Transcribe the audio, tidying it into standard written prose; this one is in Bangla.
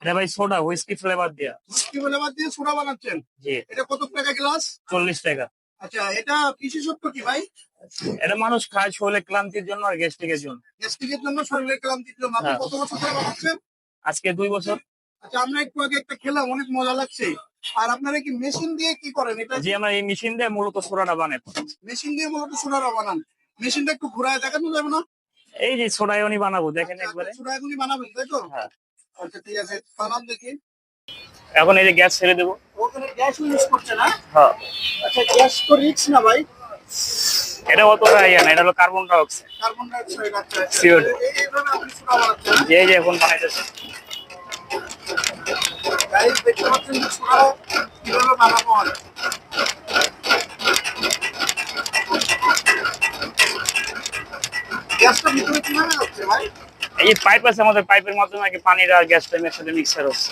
এটা ভাই সোডা হুইস্কি ফ্লেভার দিয়া। কি ফ্লেভার দিয়ে সোডা বানাচ্ছেন? জি। এটা কত টাকা গ্লাস? 40 টাকা। আচ্ছা, এটা বিশেষত্ব কি ভাই? এটা মানুষ খায় শরীরে ক্লান্তির জন্য আর গ্যাস্ট্রিকের জন্য। গ্যাস্ট্রিকের জন্য, শরীরের ক্লান্তির জন্য। আপনি হ্যাঁ। কত বছর ধরে বানাচ্ছেন? আজকে 2 বছর। আচ্ছা, আমরা একটু আগে একটা খেলাম, অনেক মজা লাগছে। আর আপনারা কি মেশিন দিয়ে কি করেন এটা? জি, আমরা এই মেশিন দিয়ে মূলত সোডাটা বানাই। মেশিন দিয়ে মূলত সোডাটা বানান। মেশিনটা একটু ঘুরায় দেখানো যাবে না? এই যে সোডাই উনি বানাবো দেখেন একবারে। সোডা এখনই বানাবেন তাই তো? হ্যাঁ। আচ্ছা ঠিক আছে, বানান দেখি। এখন এই যে গ্যাস ছেড়ে দেবো। ওখানে গ্যাস ইউজ করছে না? হ্যাঁ। আচ্ছা, গ্যাস তো রিস্ক না ভাই? এটা অতটা ইয়া না, এটা হলো carbon die oxide. Carbon die oxide. আচ্ছা CO2। এইভাবে আপনি সোডা বানাচ্ছেন? যে এখন বানাইতেছে। গাইস, দেখতে পাচ্ছেন যে সোডা কিভাবে বানানো হয়। গ্যাসটা ভিতরে কিভাবে হচ্ছে ভাই? এই পাইপ আছে আমাদের, পাইপের মাধ্যমে আগে পানির আর গ্যাসটা একসাথে মিক্সার হচ্ছে।